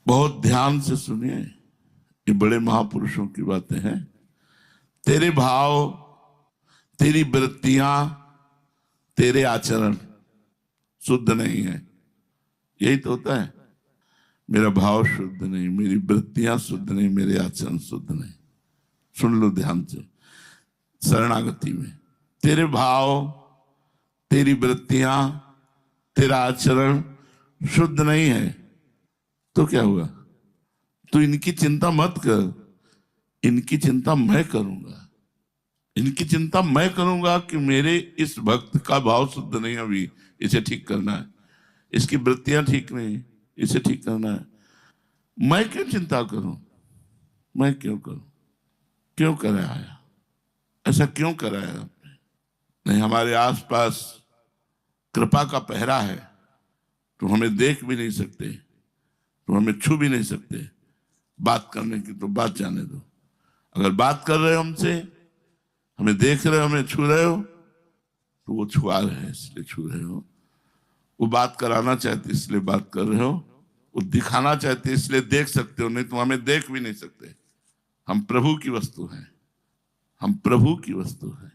बहुत ध्यान से सुनिए, ये बड़े महापुरुषों की बातें हैं। तेरे भाव, तेरी वृत्तियां, तेरे आचरण शुद्ध नहीं है। यही तो होता है। मेरा भाव शुद्ध नहीं, मेरी वृत्तियां शुद्ध नहीं, मेरे आचरण शुद्ध नहीं। सुन लो ध्यान से। शरणागति में तेरे भाव, तेरी वृत्तियां, तेरा आचरण शुद्ध नहीं है तो क्या हुआ? तो इनकी चिंता मत कर, इनकी चिंता मैं करूंगा। इनकी चिंता मैं करूंगा कि मेरे इस भक्त का भाव शुद्ध नहीं, अभी इसे ठीक करना है। इसकी वृत्तियां ठीक नहीं, इसे ठीक करना है। मैं क्यों चिंता करूं? मैं क्यों करूं? क्यों कराया? ऐसा क्यों कराया आपने? नहीं, हमारे आसपास कृपा का पहरा है, तो हमें देख भी नहीं सकते, तो हमें छू भी नहीं सकते। बात करने की तो बात जाने दो। अगर बात कर रहे हो हमसे, हमें देख रहे हो, हमें छू रहे हो, तो वो छुआ रहे हैं इसलिए छू रहे हो। वो बात कराना चाहते इसलिए बात कर रहे हो। वो दिखाना चाहते इसलिए देख सकते हो, नहीं तो हमें देख भी नहीं सकते। हम प्रभु की वस्तु हैं, हम प्रभु की वस्तु हैं।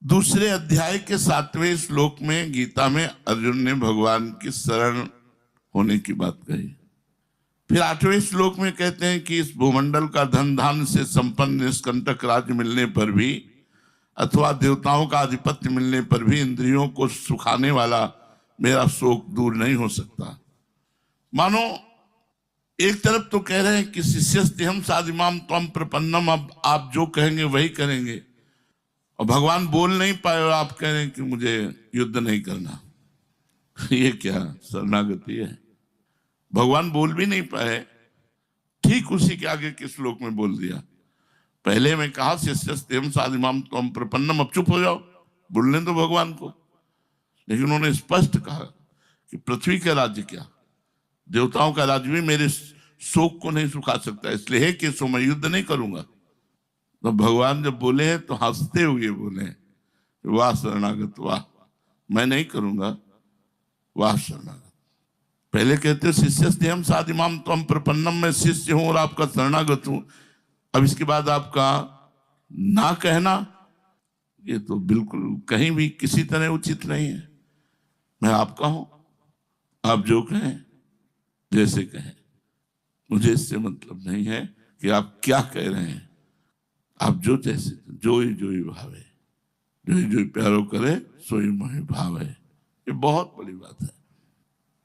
दूसरे अध्याय के 7वें श्लोक में गीता में अर्जुन ने भगवान की शरण होने की बात कही। फिर 8वें श्लोक में कहते हैं कि इस भूमंडल का धन धान्य से संपन्न निष्कंटक राज्य मिलने पर भी, अथवा देवताओं का आधिपत्य मिलने पर भी इंद्रियों को सुखाने वाला मेरा शोक दूर नहीं हो सकता। मानो एक तरफ तो कह रहे हैं कि शिष्यस्तेहं साधिमाम त्वं प्रपन्नम, अब आप जो कहेंगे वही करेंगे, और भगवान बोल नहीं पाए और आप कह रहे हैं कि मुझे युद्ध नहीं करना। ये क्या शरणागति है? भगवान बोल भी नहीं पाए, ठीक उसी के आगे के श्लोक में बोल दिया। पहले में कहा शिष्यस्तेहं साधिमाम त्वं प्रपन्नम, अब चुप हो जाओ, बोलने दो भगवान को। लेकिन उन्होंने स्पष्ट कहा कि पृथ्वी का राज्य क्या, देवताओं का राज्य भी मेरे शोक को नहीं सुखा सकता, इसलिए है कि सो मैं युद्ध नहीं करूंगा। तो भगवान जब बोले हैं तो हंसते हुए बोले, वाह शरणागत वाह, मैं नहीं करूंगा, वाह शरणागत। पहले कहते शिष्यस्तेहं साधिमाम त्वं प्रपन्नम, मैं शिष्य हूं और आपका शरणागत हूं। अब इसके बाद आपका ना कहना, ये तो बिल्कुल कहीं भी किसी तरह उचित नहीं है। मैं आपका हूं, आप जो कहें जैसे कहें, मुझे इससे मतलब नहीं है कि आप क्या कह रहे हैं। आप जो जैसे, जो ही भावे, जो ही प्यारो करे सोई मोहि भावे। ये बहुत बड़ी बात है।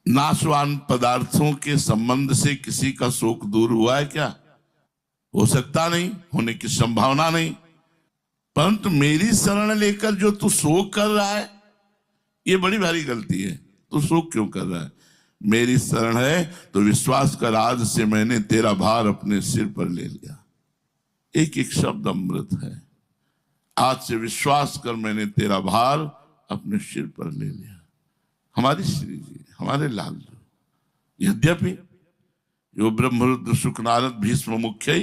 नाशवान पदार्थों के संबंध से किसी का शोक दूर हुआ है क्या? हो सकता नहीं, होने की संभावना नहीं। परंतु मेरी शरण लेकर जो तू शोक कर रहा है, ये बड़ी भारी गलती है। तू शोक क्यों कर रहा है? मेरी शरण है तो विश्वास कर, आज से मैंने तेरा भार अपने सिर पर ले लिया। एक एक शब्द अमृत है। आज से विश्वास कर, मैंने तेरा भार अपने सिर पर ले लिया। हमारी श्री जी, हमारे लाल जी, यद्यपि यो ब्रह्मरुद्र शुक नारद भीष्म मुख्य